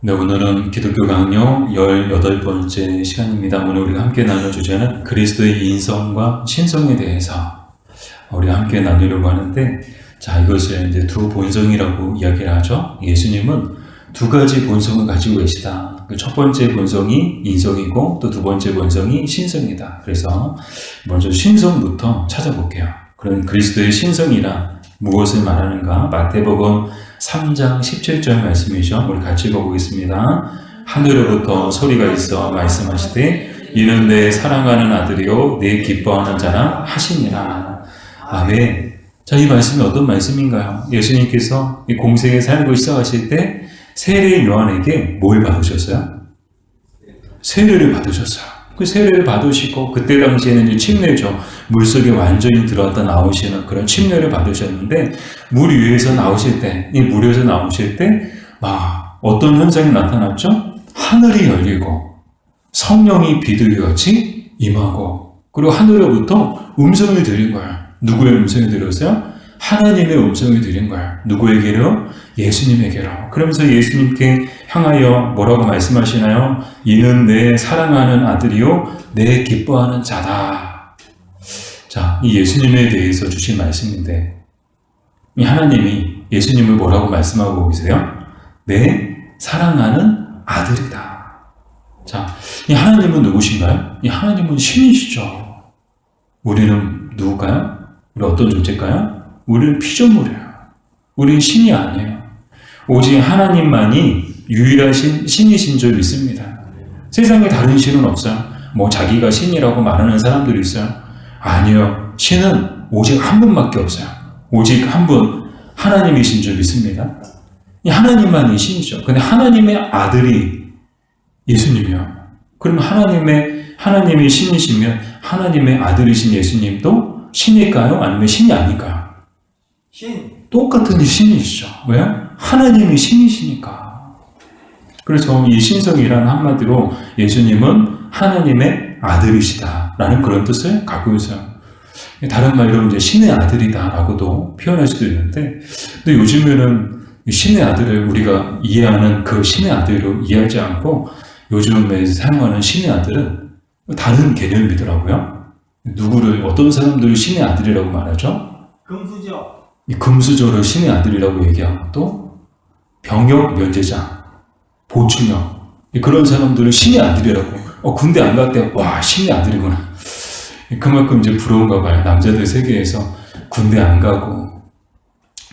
네, 오늘은 기독교 강요 18번째 시간입니다. 오늘 우리가 함께 나눌 주제는 그리스도의 인성과 신성에 대해서 우리가 함께 나누려고 하는데, 자, 이것을 이제 두 본성이라고 이야기를 하죠. 예수님은 두 가지 본성을 가지고 계시다. 그 첫 번째 본성이 인성이고 또 두 번째 본성이 신성이다. 그래서 먼저 신성부터 찾아볼게요. 그럼 그리스도의 신성이란 무엇을 말하는가? 마태복음 3장 17절 말씀이죠. 우리 같이 읽어보겠습니다. 하늘로부터 소리가 있어 말씀하시되 이는 내 사랑하는 아들이요 내 기뻐하는 자라 하시니라. 아멘. 자, 이 말씀이 어떤 말씀인가요? 예수님께서 이 공생에 살고 시작하실 때 세례 요한에게 뭘 받으셨어요? 세례를 받으셨어요. 그 세례를 받으시고 그때 당시에는 이제 침례죠. 물속에 완전히 들어갔다 나오시는 그런 침례를 받으셨는데, 물 위에서 나오실 때, 이 물에서 나오실 때 어떤 현상이 나타났죠? 하늘이 열리고 성령이 비둘기같이 임하고, 그리고 하늘로부터 음성을 들린 거예요. 누구의 음성이 들었어요? 하나님의 음성이 들린 거예요. 누구에게로? 예수님에게로. 그러면서 예수님께 향하여 뭐라고 말씀하시나요? 이는 내 사랑하는 아들이요 내 기뻐하는 자다. 자, 이 예수님에 대해서 주신 말씀인데, 이 하나님이 예수님을 뭐라고 말씀하고 계세요? 내 사랑하는 아들이다. 자, 이 하나님은 누구신가요? 이 하나님은 신이시죠. 우리는 누굴까요? 우리 어떤 존재일까요? 우리는 피조물이에요. 우리는 신이 아니에요. 오직 하나님만이 유일하신 신이신 줄 믿습니다. 세상에 다른 신은 없어요. 자기가 신이라고 말하는 사람들이 있어요. 아니요. 신은 오직 한 분밖에 없어요. 오직 한 분, 하나님이신 줄 믿습니다. 이 하나님만이 신이죠. 근데 하나님의 아들이 예수님이요. 그럼 하나님이 신이시면 하나님의 아들이신 예수님도 신일까요? 아니면 신이 아닐까요? 똑같은 신이시죠. 왜요? 하나님이 신이시니까. 그래서 이 신성이란 한마디로 예수님은 하나님의 아들이시다라는 그런 뜻을 갖고 있어요. 다른 말로 이제 신의 아들이다라고도 표현할 수도 있는데, 근데 요즘에는 신의 아들을 우리가 이해하는 그 신의 아들로 이해하지 않고 요즘에 사용하는 신의 아들은 다른 개념이더라고요. 어떤 사람들이 신의 아들이라고 말하죠? 금수저. 이 금수저를 신의 아들이라고 얘기하고, 또 병역 면제자, 보충역, 그런 사람들은 신의 아들이라고. 군대 안 갈 때 와, 신의 아들이구나. 그만큼 이제 부러운가 봐요. 남자들 세계에서 군대 안 가고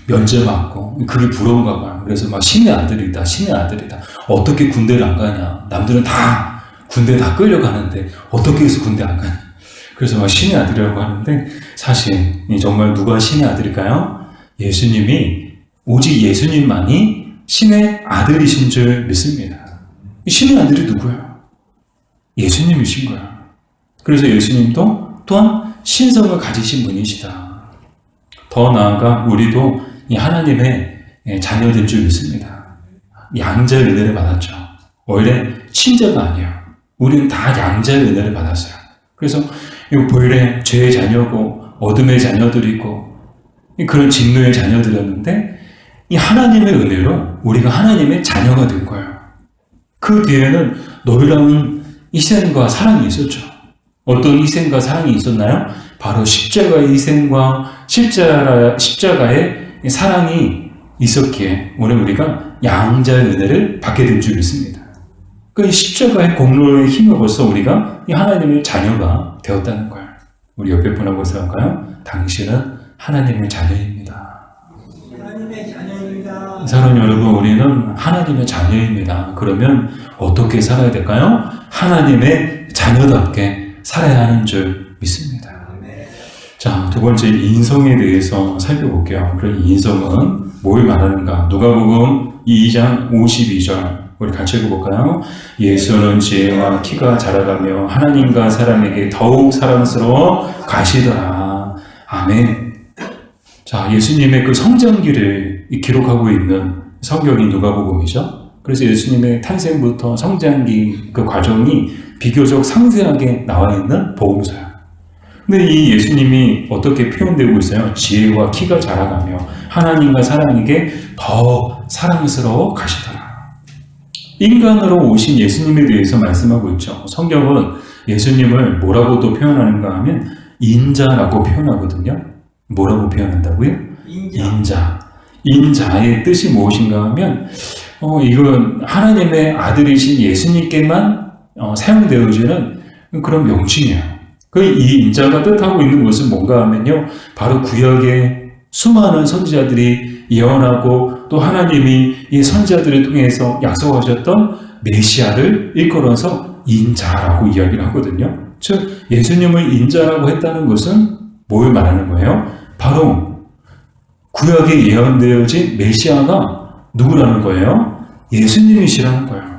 면제 받고 그게 부러운가 봐요. 그래서 막 신의 아들이다, 신의 아들이다. 어떻게 군대를 안 가냐? 남들은 다 군대 다 끌려가는데 어떻게 해서 군대 안 가냐? 그래서 막 신의 아들이라고 하는데, 사실 정말 누가 신의 아들일까요? 예수님이, 오직 예수님만이 신의 아들이신 줄 믿습니다. 신의 아들이 누구예요? 예수님이신 거예요. 그래서 예수님도 또한 신성을 가지신 분이시다. 더 나아가 우리도 이 하나님의 자녀된 줄 믿습니다. 양자의 은혜를 받았죠. 원래 친자가 아니에요. 우리는 다 양자의 은혜를 받았어요. 그래서 본래 죄의 자녀고 어둠의 자녀들이고 그런 진노의 자녀들이었는데, 이 하나님의 은혜로 우리가 하나님의 자녀가 된 거예요. 그 뒤에는 놀라운 희생과 사랑이 있었죠. 어떤 희생과 사랑이 있었나요? 바로 십자가의 희생과 십자가의 사랑이 있었기에 오늘 우리가 양자의 은혜를 받게 된 줄 믿습니다. 그 십자가의 공로에 힘입어서 우리가 이 하나님의 자녀가 되었다는 거예요. 우리 옆에 분하고 생각할까요? 당신은 하나님의 자녀입니다. 하나님의 자녀입니다. 사랑하는 여러분, 우리는 하나님의 자녀입니다. 그러면 어떻게 살아야 될까요? 하나님의 자녀답게 살아야 하는 줄 믿습니다. 자, 두 번째 인성에 대해서 살펴볼게요. 그럼 인성은 뭘 말하는가? 누가복음 2장 52절 우리 같이 읽어볼까요? 예수는 지혜와 키가 자라가며 하나님과 사람에게 더욱 사랑스러워 가시더라. 아멘. 자, 예수님의 그 성장기를 기록하고 있는 성경이 누가복음이죠. 그래서 예수님의 탄생부터 성장기 그 과정이 비교적 상세하게 나와 있는 복음서예요. 근데 이 예수님이 어떻게 표현되고 있어요? 지혜와 키가 자라가며 하나님과 사람에게 더 사랑스러워 가시더라. 인간으로 오신 예수님에 대해서 말씀하고 있죠. 성경은 예수님을 뭐라고 또 표현하는가 하면 인자라고 표현하거든요. 뭐라고 표현한다고요? 인자. 인자의 뜻이 무엇인가 하면 이건 하나님의 아들이신 예수님께만 사용되어지는 그런 명칭이에요. 이 인자가 뜻하고 있는 것은 뭔가 하면요, 바로 구약의 수많은 선지자들이 예언하고 또 하나님이 이 선지자들을 통해서 약속하셨던 메시아를 일컬어서 인자라고 이야기를 하거든요. 즉 예수님을 인자라고 했다는 것은 뭘 말하는 거예요? 바로 구약에 예언되어진 메시아가 누구라는 거예요? 예수님이시라는 거예요.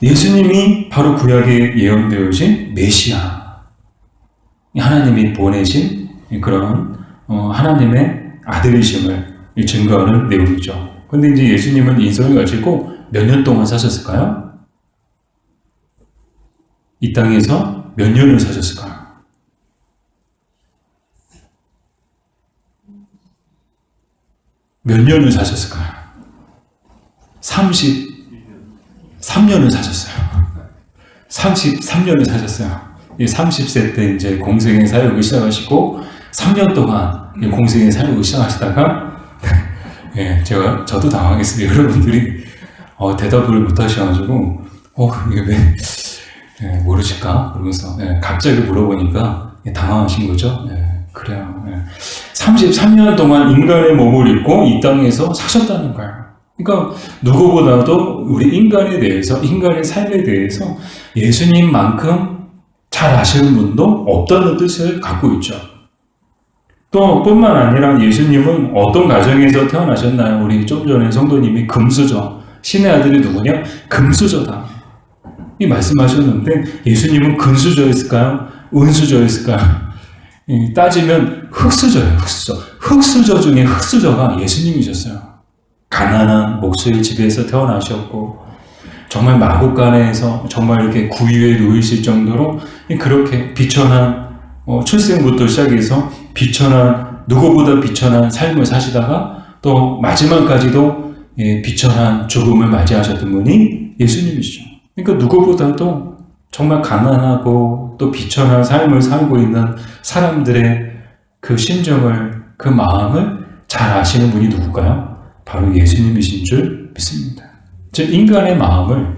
예수님이 바로 구약에 예언되어진 메시아, 하나님이 보내신 그런 하나님의 아들이심을 증거하는 내용이죠. 그런데 이제 예수님은 인성을 가지고 몇 년 동안 사셨을까요? 이 땅에서 몇 년을 사셨을까요? 몇 년을 사셨을까요? 33년을 사셨어요. 33년을 사셨어요. 30세 때 이제 공생의 사역을 시작하시고 3년 동안 공생의 사역을 시작하시다가 저도 당황했어요. 여러분들이 대답을 못 하셔가지고 이게 왜 모르실까? 그러면서 갑자기 물어보니까 당황하신 거죠. 그래요. 33년 동안 인간의 몸을 입고 이 땅에서 사셨다는 거예요. 그러니까 누구보다도 우리 인간에 대해서, 인간의 삶에 대해서 예수님만큼 잘 아시는 분도 없다는 뜻을 갖고 있죠. 또 뿐만 아니라 예수님은 어떤 가정에서 태어나셨나요? 우리 좀 전에 성도님이 금수저, 신의 아들이 누구냐? 금수저다 이 말씀하셨는데 예수님은 금수저였을까요? 은수저였을까요? 따지면 흙수저예요. 흙수저 중에 흙수저가 예수님이셨어요. 가난한 목수의 집에서 태어나셨고 정말 마구간에서 정말 이렇게 구유에 놓이실 정도로 그렇게 비천한 출생부터 시작해서 누구보다 비천한 삶을 사시다가 또 마지막까지도 비천한 죽음을 맞이하셨던 분이 예수님이시죠. 그러니까 누구보다도 정말 가난하고 또 비천한 삶을 살고 있는 사람들의 그 심정을, 그 마음을 잘 아시는 분이 누굴까요? 바로 예수님이신 줄 믿습니다. 즉 인간의 마음을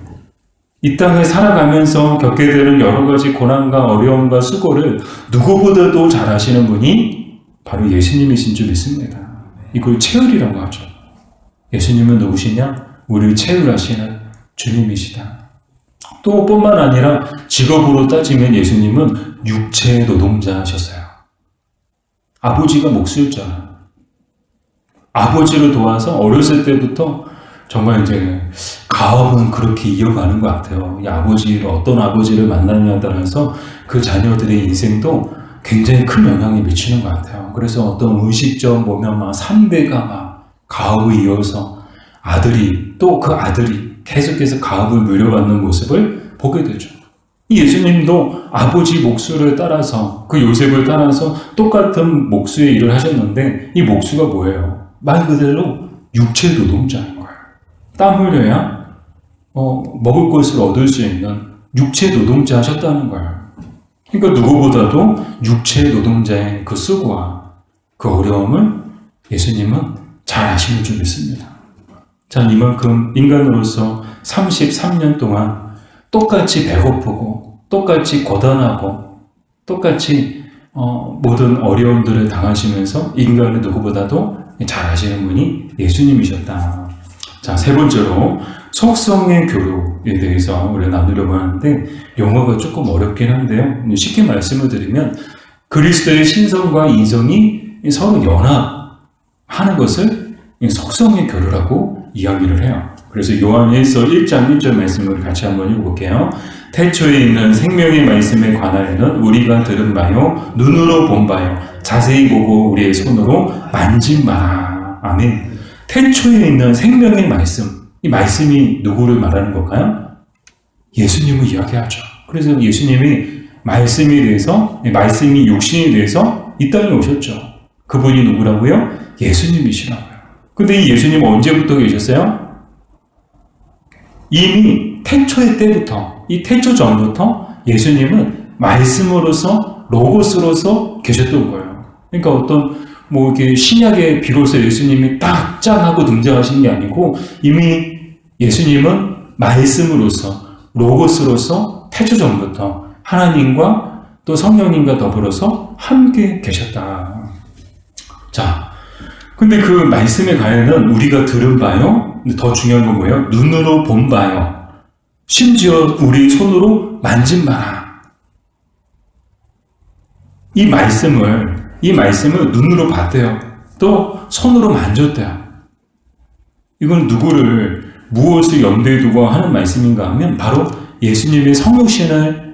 이 땅에 살아가면서 겪게 되는 여러 가지 고난과 어려움과 수고를 누구보다도 잘 아시는 분이 바로 예수님이신 줄 믿습니다. 이걸 체휼이라고 하죠. 예수님은 누구시냐? 우리를 체휼하시는 주님이시다. 또 뿐만 아니라 직업으로 따지면 예수님은 육체 노동자셨어요. 아버지가 목수였잖아요. 아버지를 도와서 어렸을 때부터 정말 이제 가업은 그렇게 이어가는 것 같아요. 이 어떤 아버지를 만나느냐에 따라서 그 자녀들의 인생도 굉장히 큰 영향이 미치는 것 같아요. 그래서 어떤 음식점 보면 막 3대가 막 가업을 이어서 또 그 아들이 계속해서 가업을 물려받는 모습을 보게 되죠. 이 예수님도 아버지 목수를 따라서 그 요셉을 따라서 똑같은 목수의 일을 하셨는데 이 목수가 뭐예요? 말 그대로 육체 노동자인 거예요. 땀 흘려야 먹을 것을 얻을 수 있는 육체 노동자 하셨다는 거예요. 그러니까 누구보다도 육체 노동자의 그 수고와 그 어려움을 예수님은 잘 아시는 줄 믿습니다. 자, 이만큼 인간으로서 33년 동안 똑같이 배고프고 똑같이 고단하고 똑같이 모든 어려움들을 당하시면서 인간을 누구보다도 잘 아시는 분이 예수님이셨다. 자, 세 번째로 속성의 교류에 대해서 우리가 나누려고 하는데 용어가 조금 어렵긴 한데요. 쉽게 말씀을 드리면 그리스도의 신성과 인성이 서로 연합하는 것을 속성의 교류라고 이야기를 해요. 그래서 요한 1서 1장 1절 말씀을 같이 한번 읽어볼게요. 태초에 있는 생명의 말씀에 관하여는 우리가 들은 바요 눈으로 본 바요 자세히 보고 우리의 손으로 만진 바라. 아멘. 태초에 있는 생명의 말씀, 이 말씀이 누구를 말하는 걸까요? 예수님을 이야기하죠. 그래서 예수님이 말씀이 육신이 돼서 이 땅에 오셨죠. 그분이 누구라고요? 예수님이시라고요. 근데 이 예수님은 언제부터 계셨어요? 이미 태초의 때부터, 이 태초 전부터 예수님은 말씀으로서, 로고스로서 계셨던 거예요. 그러니까 어떤 이렇게 신약에 비로소 예수님이 딱 짠 하고 등장하신 게 아니고 이미 예수님은 말씀으로서, 로고스로서 태초 전부터 하나님과 또 성령님과 더불어서 함께 계셨다. 자, 근데 그 말씀의 가해는 우리가 들은 바요, 더 중요한 건 뭐예요? 눈으로 본 바요, 심지어 우리 손으로 만진 바라. 이 말씀을 눈으로 봤대요. 또 손으로 만졌대요. 이건 누구를, 무엇을 염두에 두고 하는 말씀인가 하면 바로 예수님의 성육신을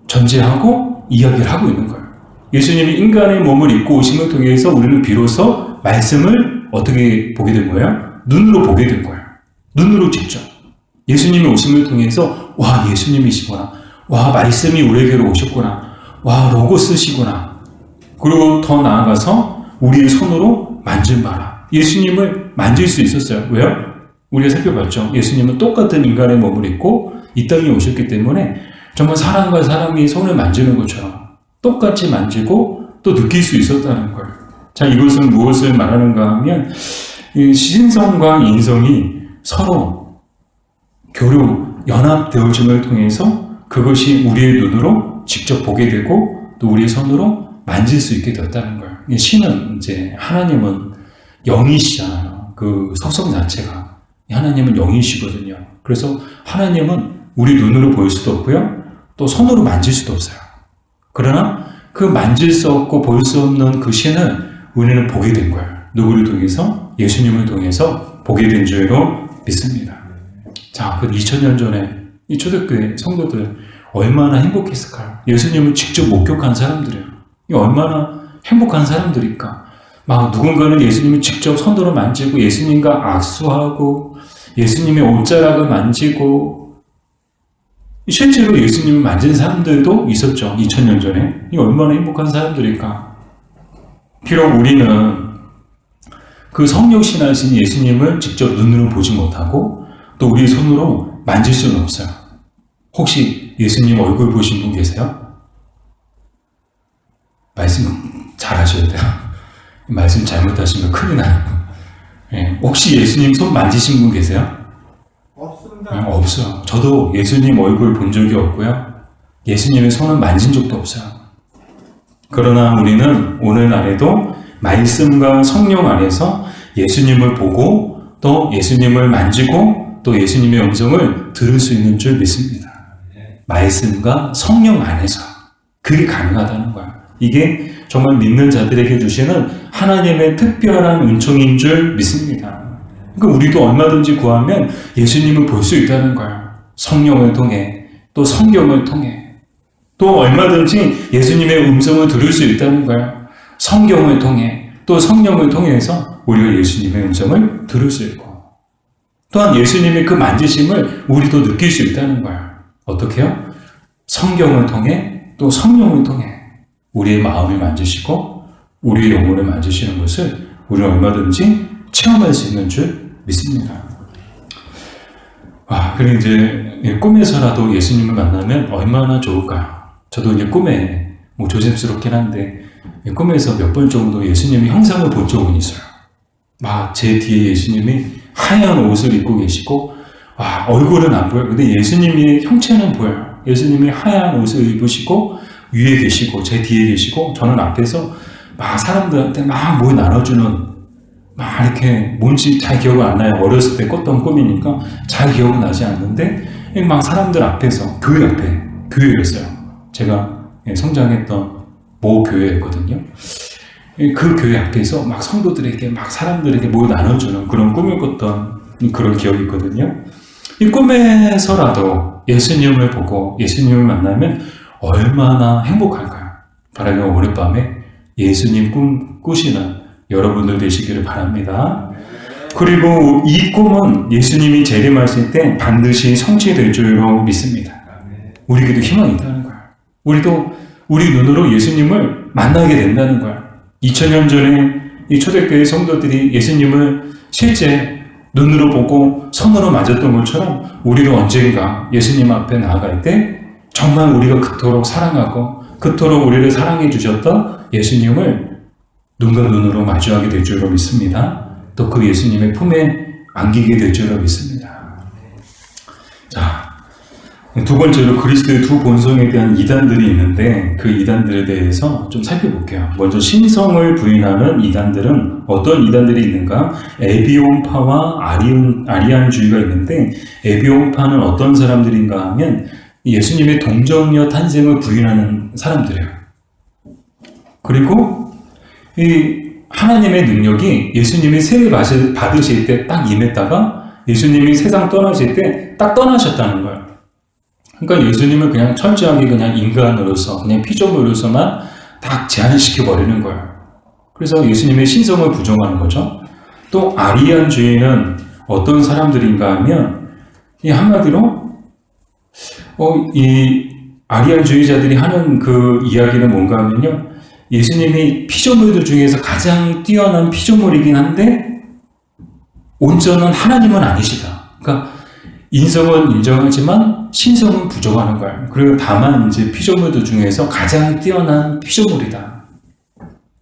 전제하고 이야기를 하고 있는 거예요. 예수님이 인간의 몸을 입고 오신 걸 통해서 우리는 비로소 말씀을 어떻게 보게 된 거예요? 눈으로 보게 된 거예요. 눈으로 직접. 예수님이 오신 걸 통해서 와, 예수님이시구나. 와, 말씀이 우리에게로 오셨구나. 와, 로고스시구나. 그리고 더 나아가서 우리의 손으로 만진 바라. 예수님을 만질 수 있었어요. 왜요? 우리가 살펴봤죠. 예수님은 똑같은 인간의 몸을 입고 이 땅에 오셨기 때문에 정말 사람과 사람이 손을 만지는 것처럼 똑같이 만지고 또 느낄 수 있었다는 거예요. 자, 이것은 무엇을 말하는가 하면 신성과 인성이 서로 교류, 연합되어짐을 통해서 그것이 우리의 눈으로 직접 보게 되고 또 우리의 손으로 만질 수 있게 되었다는 거예요. 신은 이제 하나님은 영이시잖아요. 그 속성 자체가. 하나님은 영이시거든요. 그래서 하나님은 우리 눈으로 보일 수도 없고요. 또 손으로 만질 수도 없어요. 그러나 그 만질 수 없고 볼 수 없는 그 신을 우리는 보게 된 거예요. 누구를 통해서? 예수님을 통해서 보게 된 줄로 믿습니다. 자, 그 2000년 전에 이 초대교회 성도들 얼마나 행복했을까요? 예수님을 직접 목격한 사람들이에요. 얼마나 행복한 사람들일까? 막 누군가는 예수님을 직접 손으로 만지고 예수님과 악수하고 예수님의 옷자락을 만지고 실제로 예수님을 만진 사람들도 있었죠. 2000년 전에. 이 얼마나 행복한 사람들일까? 비록 우리는 그 성육신하신 예수님을 직접 눈으로 보지 못하고 또 우리 손으로 만질 수는 없어요. 혹시 예수님 얼굴 보신 분 계세요? 말씀 잘 하셔야 돼요. 말씀 잘못하시면 큰일 나요. 네. 혹시 예수님 손 만지신 분 계세요? 없습니다. 네, 없어요. 저도 예수님 얼굴 본 적이 없고요. 예수님의 손은 만진 적도 없어요. 그러나 우리는 오늘날에도 말씀과 성령 안에서 예수님을 보고 또 예수님을 만지고 또 예수님의 음성을 들을 수 있는 줄 믿습니다. 말씀과 성령 안에서 그게 가능하다는 거예요. 이게 정말 믿는 자들에게 주시는 하나님의 특별한 은총인 줄 믿습니다. 그러니까 우리도 얼마든지 구하면 예수님을 볼 수 있다는 거예요. 성령을 통해 또 성경을 통해 또 얼마든지 예수님의 음성을 들을 수 있다는 거예요. 성경을 통해 또 성령을 통해서 우리가 예수님의 음성을 들을 수 있고 또한 예수님의 그 만지심을 우리도 느낄 수 있다는 거예요. 어떻게요? 성경을 통해 또 성령을 통해 우리의 마음을 만지시고 우리의 영혼을 만지시는 것을 우리는 얼마든지 체험할 수 있는 줄 믿습니다. 그리고 이제 꿈에서라도 예수님을 만나면 얼마나 좋을까요? 저도 이제 꿈에 조심스럽긴 한데 꿈에서 몇 번 정도 예수님의 형상을 본 적은 있어요. 제 뒤에 예수님이 하얀 옷을 입고 계시고 얼굴은 안 보여요. 근데 예수님의 형체는 보여요. 예수님이 하얀 옷을 입으시고 위에 계시고 제 뒤에 계시고 저는 앞에서 사람들한테 뭘 나눠주는 이렇게 뭔지 잘 기억은 안 나요. 어렸을 때 꿨던 꿈이니까 잘 기억은 나지 않는데 사람들 앞에서 교회 앞에 교회였어요. 제가 성장했던 모 교회였거든요. 그 교회 앞에서 성도들에게 사람들에게 뭘 나눠주는 그런 꿈을 꿨던 그런 기억이 있거든요. 이 꿈에서라도 예수님을 보고 예수님을 만나면 얼마나 행복할까요? 바라는 오늘 밤에 예수님 꿈 꾸시는 여러분들 되시기를 바랍니다. 그리고 이 꿈은 예수님이 재림하실 때 반드시 성취될 줄로 믿습니다. 우리에게도 희망이 있다는 거예요. 우리도 우리 눈으로 예수님을 만나게 된다는 거예요. 2000년 전에 이 초대교회 성도들이 예수님을 실제 눈으로 보고 손으로 맞았던 것처럼 우리도 언젠가 예수님 앞에 나아갈 때 정말 우리가 그토록 사랑하고 그토록 우리를 사랑해 주셨던 예수님을 눈과 눈으로 마주하게 될 줄로 믿습니다. 또 그 예수님의 품에 안기게 될 줄로 믿습니다. 자, 두 번째로 그리스도의 두 본성에 대한 이단들이 있는데 그 이단들에 대해서 좀 살펴볼게요. 먼저 신성을 부인하는 이단들은 어떤 이단들이 있는가? 에비온파와 아리안주의가 있는데 에비온파는 어떤 사람들인가 하면 예수님의 동정녀 탄생을 부인하는 사람들이에요. 그리고 이 하나님의 능력이 예수님이 세를 받으실 때 딱 임했다가 예수님이 세상 떠나실 때 딱 떠나셨다는 거예요. 그러니까 예수님을 그냥 철저하게 그냥 인간으로서 그냥 피조물로서만 딱 제한시켜 버리는 거예요. 그래서 예수님의 신성을 부정하는 거죠. 또 아리안주의는 어떤 사람들인가 하면 이 한마디로 이 아리안주의자들이 하는 그 이야기는 뭔가 하면요, 예수님이 피조물들 중에서 가장 뛰어난 피조물이긴 한데 온전한 하나님은 아니시다. 그러니까 인성은 인정하지만 신성은 부정하는 거예요. 그리고 다만 이제 피조물들 중에서 가장 뛰어난 피조물이다.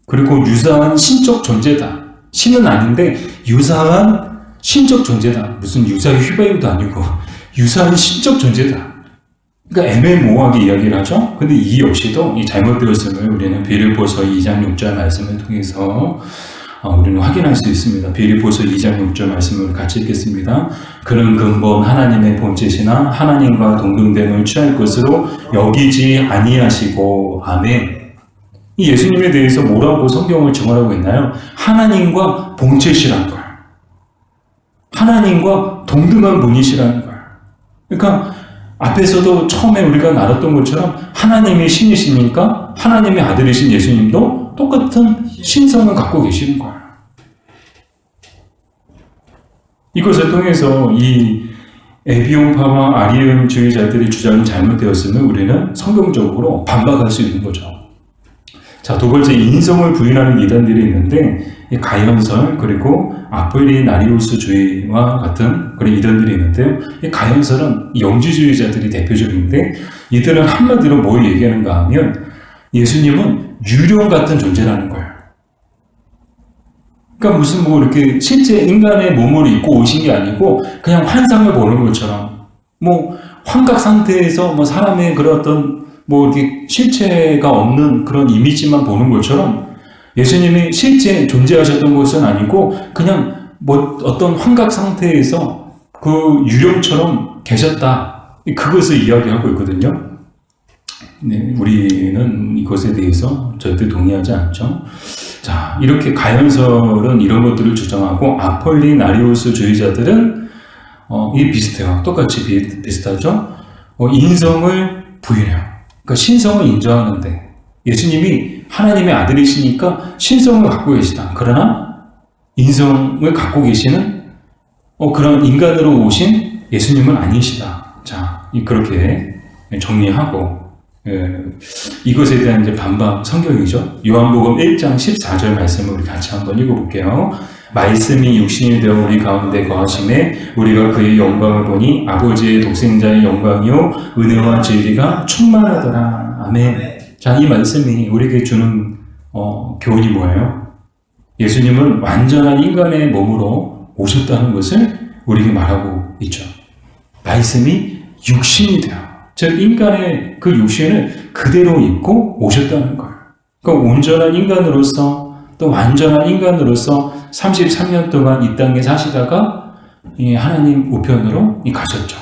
그리고 유사한 신적 존재다. 신은 아닌데 유사한 신적 존재다. 무슨 유사의 휘바이도 아니고 유사한 신적 존재다. 그러니까 애매모호하게 이야기를 하죠. 근데 이 역시도 이 잘못 들었음을 우리는 빌립보서 2장 6절 말씀을 통해서 우리는 확인할 수 있습니다. 빌립보서 2장 6절 말씀을 같이 읽겠습니다. 그는 근본 하나님의 본체시나 하나님과 동등됨을 취할 것으로 여기지 아니하시고. 아멘. 이 예수님에 대해서 뭐라고 성경을 증언하고 있나요? 하나님과 본체시라는 거예요. 하나님과 동등한 분이시라는 거예요. 그러니까 앞에서도 처음에 우리가 나눴던 것처럼 하나님이 신이시니까 하나님의 아들이신 예수님도 똑같은 신성을 갖고 계시는 거예요. 이것을 통해서 이 에비온파와 아리안주의자들의 주장이 잘못되었으면 우리는 성경적으로 반박할 수 있는 거죠. 자, 두 번째, 인성을 부인하는 이단들이 있는데 이 가연설 그리고 아폴리나리우스주의와 같은 그런 이단들이 있는데요. 이 가연설은 영지주의자들이 대표적인데 이들은 한마디로 뭘 얘기하는가 하면 예수님은 유령 같은 존재라는 거예요. 그러니까 무슨 뭐 이렇게 실제 인간의 몸을 입고 오신 게 아니고 그냥 환상을 보는 것처럼 뭐 환각 상태에서 뭐 사람의 그런 어떤 뭐 이렇게 실체가 없는 그런 이미지만 보는 것처럼 예수님이 실제 존재하셨던 것은 아니고 그냥 뭐 어떤 환각 상태에서 그 유령처럼 계셨다. 그것을 이야기하고 있거든요. 네, 우리는 이것에 대해서 절대 동의하지 않죠. 자, 이렇게 가연설은 이런 것들을 주장하고 아폴리나리우스주의자들은 이 비슷해요. 똑같이 비슷하죠. 인성을 부인해요. 그러니까 신성을 인정하는데 예수님이 하나님의 아들이시니까 신성을 갖고 계시다. 그러나 인성을 갖고 계시는 그런 인간으로 오신 예수님은 아니시다. 자, 그렇게 정리하고 이것에 대한 이제 반박 성경이죠. 요한복음 1장 14절 말씀을 우리 같이 한번 읽어볼게요. 말씀이 육신이 되어 우리 가운데 거하심에 우리가 그의 영광을 보니 아버지의 독생자의 영광이요 은혜와 진리가 충만하더라. 아멘. 자, 이 말씀이 우리에게 주는 교훈이 뭐예요? 예수님은 완전한 인간의 몸으로 오셨다는 것을 우리에게 말하고 있죠. 말씀이 육신이 되어 즉 인간의 그 육신을 그대로 입고 오셨다는 거예요. 그러니까 온전한 인간으로서 또 완전한 인간으로서 33년 동안 이 땅에 사시다가 이 하나님 우편으로 가셨죠.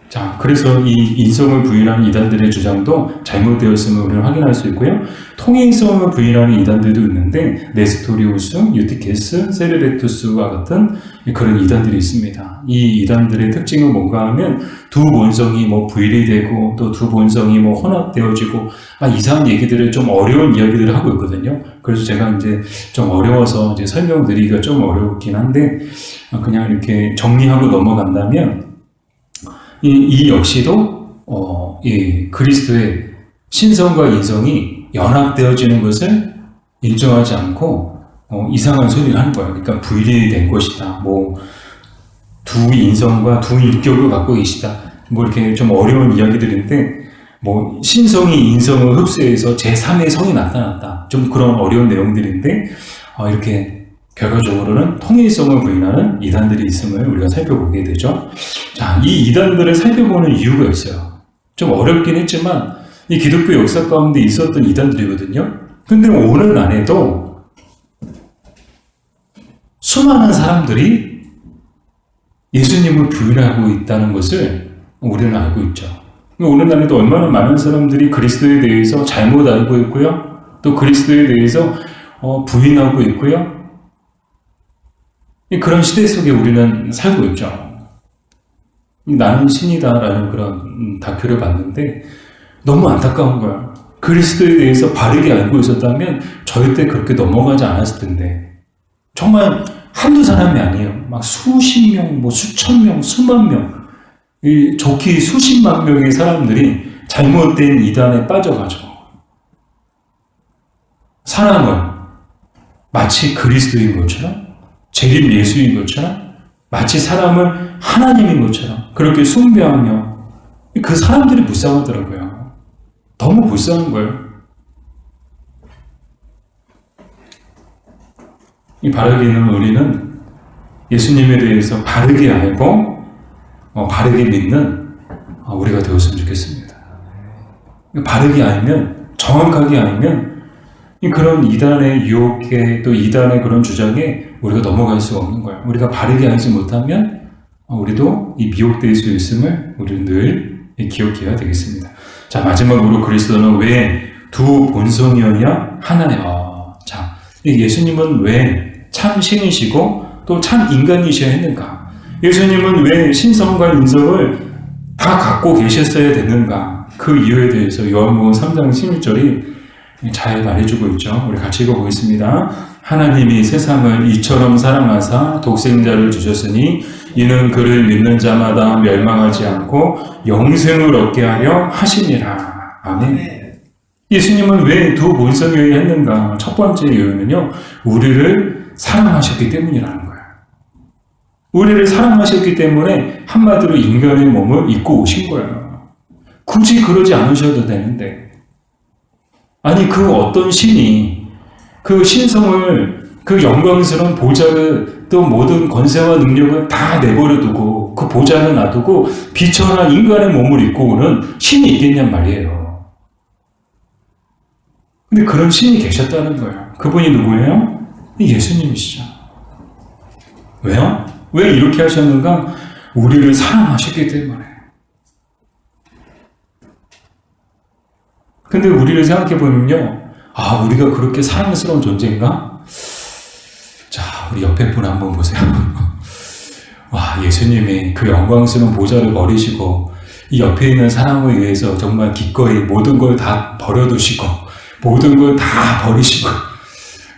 자, 그래서 이 인성을 부인하는 이단들의 주장도 잘못되었음을 우리는 확인할 수 있고요. 통일성을 부인하는 이단들도 있는데 네스토리우스, 유티케스, 세르베투스와 같은 그런 이단들이 있습니다. 이 이단들의 특징은 뭔가 하면 두 본성이 뭐 분리 되고 또 두 본성이 뭐 혼합되어지고 이상한 얘기들을 좀 어려운 이야기들을 하고 있거든요. 그래서 제가 이제 좀 어려워서 이제 설명드리기가 좀 어렵긴 한데 그냥 이렇게 정리하고 넘어간다면 이 역시도 이 그리스도의 신성과 인성이 연합되어지는 것을 인정하지 않고 이상한 소리를 하는 거예요. 그러니까 분리된 것이다. 뭐 두 인성과 두 인격을 갖고 계시다. 뭐 이렇게 좀 어려운 이야기들인데 뭐 신성이 인성을 흡수해서 제3의 성이 나타났다. 좀 그런 어려운 내용들인데 이렇게 결과적으로는 통일성을 부인하는 이단들이 있음을 우리가 살펴보게 되죠. 자, 이 이단들을 살펴보는 이유가 있어요. 좀 어렵긴 했지만 이 기독교 역사 가운데 있었던 이단들이거든요. 근데 오늘날에도 수많은 사람들이 예수님을 부인하고 있다는 것을 우리는 알고 있죠. 오늘날에도 얼마나 많은 사람들이 그리스도에 대해서 잘못 알고 있고요. 또 그리스도에 대해서 부인하고 있고요. 그런 시대 속에 우리는 살고 있죠. 나는 신이다라는 그런 다큐를 봤는데 너무 안타까운 거야. 그리스도에 대해서 바르게 알고 있었다면 절대 그렇게 넘어가지 않았을 텐데 정말 한두 사람이 아니에요. 막 수십 명, 뭐 수천 명, 수만 명, 좋기 수십만 명의 사람들이 잘못된 이단에 빠져가지고 사람을 마치 그리스도인 것처럼 재림 예수인 것처럼 마치 사람을 하나님인 것처럼 그렇게 숭배하며 그 사람들이 불쌍하더라고요. 너무 불쌍한 거예요. 이 바르게 있는 우리는 예수님에 대해서 바르게 알고 바르게 믿는 우리가 되었으면 좋겠습니다. 바르게 알면, 정확하게 알면 그런 이단의 유혹에 또 이단의 그런 주장에 우리가 넘어갈 수가 없는 거예요. 우리가 바르게 알지 못하면 우리도 이 미혹될 수 있음을 우리는 늘 기억해야 되겠습니다. 자, 마지막으로 그리스도는 왜 두 본성이어야 하나요? 자, 예수님은 왜 참 신이시고 또 참 인간이셔야 했는가? 예수님은 왜 신성과 인성을 다 갖고 계셨어야 됐는가? 그 이유에 대해서 요한복음 3장 16절이 잘 말해주고 있죠. 우리 같이 읽어보겠습니다. 하나님이 세상을 이처럼 사랑하사 독생자를 주셨으니 이는 그를 믿는 자마다 멸망하지 않고 영생을 얻게 하려 하시니라. 아멘. 예수님은 왜 두 본성이어야 했는가? 첫 번째 이유는요, 우리를 사랑하셨기 때문이라는 거예요. 우리를 사랑하셨기 때문에 한마디로 인간의 몸을 입고 오신 거예요. 굳이 그러지 않으셔도 되는데, 아니 그 어떤 신이 그 신성을, 그 영광스러운 보좌를, 또 모든 권세와 능력을 다 내버려 두고 그 보좌를 놔두고 비천한 인간의 몸을 입고 오는 신이 있겠냔 말이에요. 근데 그런 신이 계셨다는 거예요. 그분이 누구예요? 예수님이시죠. 왜요? 왜 이렇게 하셨는가? 우리를 사랑하셨기 때문에. 근데 우리를 생각해보면요, 우리가 그렇게 사랑스러운 존재인가? 자, 우리 옆에 분 한번 보세요. 와, 예수님이 그 영광스러운 보좌를 버리시고 이 옆에 있는 사람을 위해서 정말 기꺼이 모든 걸 다 버려두시고 모든 걸 다 버리시고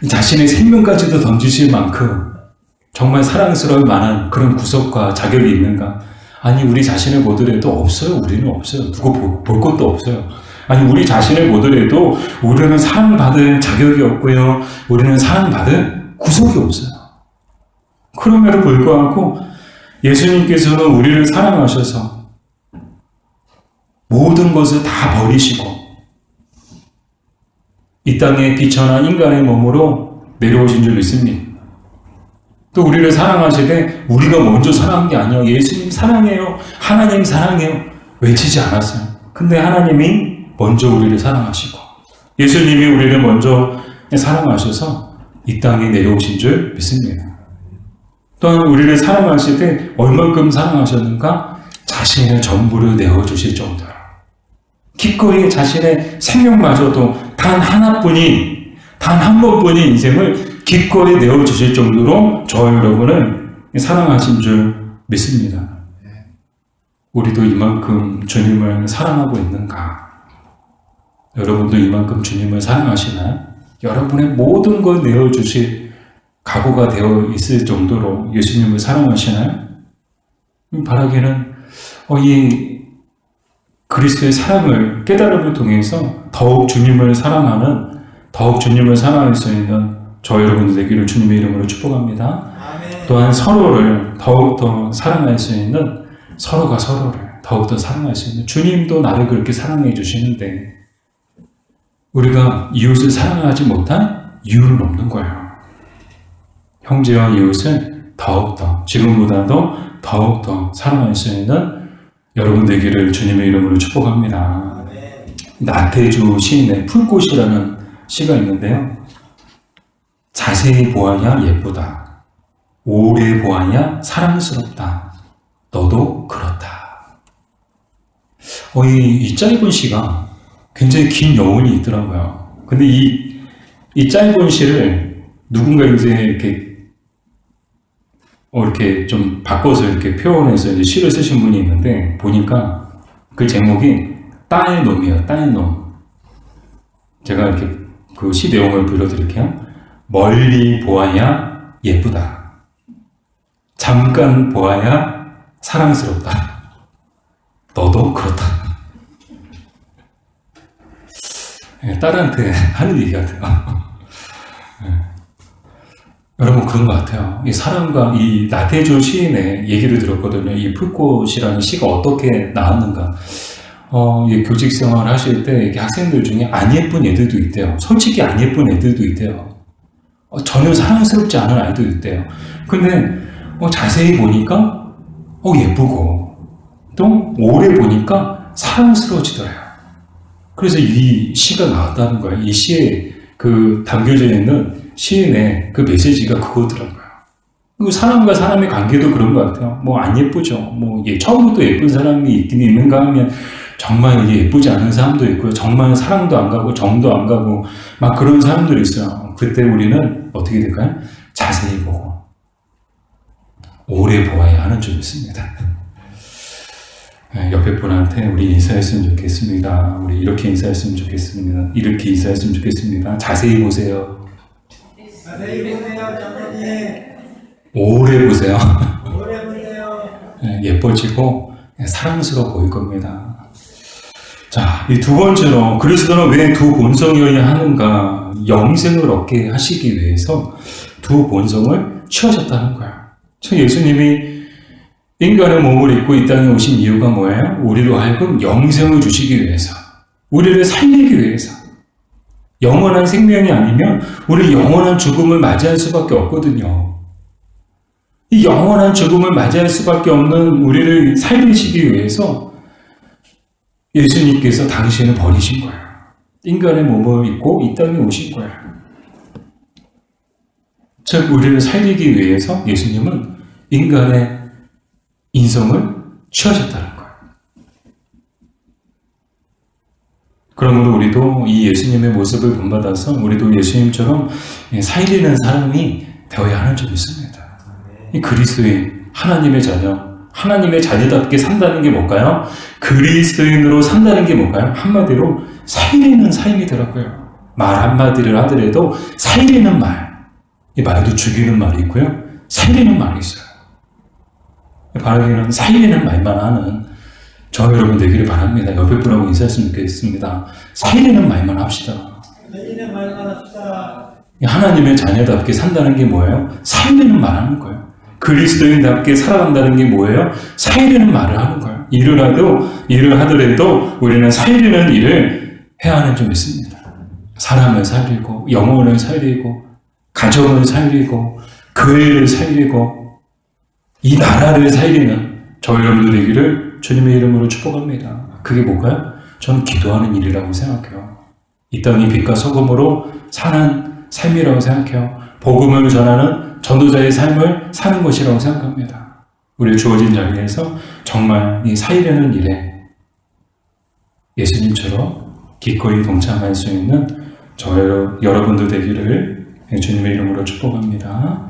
자신의 생명까지도 던지실 만큼 정말 사랑스러울 만한 그런 구석과 자격이 있는가? 아니, 우리 자신을 보더라도 없어요. 우리는 없어요. 누구 볼 것도 없어요. 아니, 우리 자신을 보더라도 우리는 사랑받을 자격이 없고요. 우리는 사랑받을 구석이 없어요. 그럼에도 불구하고 예수님께서는 우리를 사랑하셔서 모든 것을 다 버리시고 이 땅에 비천한 인간의 몸으로 내려오신 줄 믿습니다. 또 우리를 사랑하시되 우리가 먼저 사랑한 게 아니에요. 예수님 사랑해요. 하나님 사랑해요. 외치지 않았어요. 근데 하나님이 먼저 우리를 사랑하시고 예수님이 우리를 먼저 사랑하셔서 이 땅에 내려오신 줄 믿습니다. 또한 우리를 사랑하시되 얼만큼 사랑하셨는가? 자신의 전부를 내어주실 정도로 기꺼이 자신의 생명마저도 단 하나뿐인, 단 한 번뿐인 인생을 기꺼이 내어주실 정도로 저 여러분을 사랑하신 줄 믿습니다. 우리도 이만큼 주님을 사랑하고 있는가? 여러분도 이만큼 주님을 사랑하시나요? 여러분의 모든 걸 내어주실 각오가 되어 있을 정도로 예수님을 사랑하시나요? 바라기는 이 그리스도의 사랑을 깨달음을 통해서 더욱 주님을 사랑하는, 더욱 주님을 사랑할 수 있는 저 여러분들 되기를 주님의 이름으로 축복합니다. 아멘. 또한 서로를 더욱더 사랑할 수 있는, 서로가 서로를 더욱더 사랑할 수 있는, 주님도 나를 그렇게 사랑해 주시는데 우리가 이웃을 사랑하지 못한 이유는 없는 거예요. 형제와 이웃을 더욱더, 지금보다도 더욱더 사랑할 수 있는 여러분 되기를 주님의 이름으로 축복합니다. 아멘. 나태주 시인의 풀꽃이라는 시가 있는데요. 자세히 보아야 예쁘다. 오래 보아야 사랑스럽다. 너도 그렇다. 이 짧은 시가 굉장히 긴 여운이 있더라고요. 근데 이 짧은 시를 누군가 이제 이렇게 좀 바꿔서 이렇게 표현해서 이제 시를 쓰신 분이 있는데, 보니까 그 제목이 딸 놈이에요. 딸 놈. 제가 이렇게 그 시 내용을 불러드릴게요. 멀리 보아야 예쁘다. 잠깐 보아야 사랑스럽다. 너도 그렇다. 딸한테 하는 얘기 같아요. 여러분, 그런 것 같아요. 이 사람과 이 나태주 시인의 얘기를 들었거든요. 이 풀꽃이라는 시가 어떻게 나왔는가. 교직 생활 하실 때 이게 학생들 중에 안 예쁜 애들도 있대요. 솔직히 안 예쁜 애들도 있대요. 전혀 사랑스럽지 않은 아이도 있대요. 근데 자세히 보니까 예쁘고 또 오래 보니까 사랑스러워지더래요. 그래서 이 시가 나왔다는 거예요. 이 시에 그 담겨져 있는 시인의 그 메시지가 그거더라고요. 그리고 사람과 사람의 관계도 그런 것 같아요. 안 예쁘죠. 처음부터 예쁜 사람이 있긴 있는가 하면 정말 예쁘지 않은 사람도 있고요. 정말 사랑도 안 가고 정도 안 가고 막 그런 사람들이 있어요. 그때 우리는 어떻게 될까요? 자세히 보고 오래 보아야 하는 점이 있습니다. 옆에 분한테 우리 인사했으면 좋겠습니다. 우리 이렇게 인사했으면 좋겠습니다. 이렇게 인사했으면 좋겠습니다. 자세히 보세요. 자세히 보세요, 장로님. 오래 보세요. 오래 보세요. 예뻐지고 사랑스러워 보일 겁니다. 자, 이 두 번째로 그리스도는 왜 두 본성이어야 하는가? 영생을 얻게 하시기 위해서 두 본성을 취하셨다는 거예요. 예수님이 인간의 몸을 입고 이 땅에 오신 이유가 뭐예요? 우리로 하여금 영생을 주시기 위해서, 우리를 살리기 위해서. 영원한 생명이 아니면 우리 영원한 죽음을 맞이할 수밖에 없거든요. 이 영원한 죽음을 맞이할 수밖에 없는 우리를 살리시기 위해서 예수님께서 당신을 버리신 거예요. 인간의 몸을 입고 이 땅에 오신 거예요. 즉 우리를 살리기 위해서 예수님은 인간의 인성을 취하셨다는 거예요. 그러므로 우리도 이 예수님의 모습을 본받아서 우리도 예수님처럼 살리는 사람이 되어야 하는 점이 있습니다. 이 그리스도인, 하나님의 자녀, 하나님의 자녀답게 산다는 게 뭘까요? 그리스도인으로 산다는 게 뭘까요? 한마디로 살리는 삶이더라고요. 말 한마디를 하더라도 살리는 말, 이 말도 죽이는 말이 있고요, 살리는 말이 있어요. 바라기는 살리는 말만 하는 저 여러분 되기를 바랍니다. 옆에 분하고 인사했으면 좋겠습니다. 살리는 말만 합시다. 살리는 말만 합시다. 하나님의 자녀답게 산다는 게 뭐예요? 살리는 말 하는 거예요. 그리스도인답게 살아간다는 게 뭐예요? 살리는 말을 하는 거예요. 일을 하더라도 우리는 살리는 일을 해야 하는 점이 있습니다. 사람을 살리고, 영혼을 살리고, 가정을 살리고, 교회를 살리고, 이 나라를 살리는 저 여러분들 되기를 주님의 이름으로 축복합니다. 그게 뭘까요? 저는 기도하는 일이라고 생각해요. 이 땅이 빛과 소금으로 사는 삶이라고 생각해요. 복음을 전하는 전도자의 삶을 사는 것이라고 생각합니다. 우리 주어진 자리에서 정말 이 살리는 일에 예수님처럼 기꺼이 동참할 수 있는 저 여러분들 되기를 주님의 이름으로 축복합니다.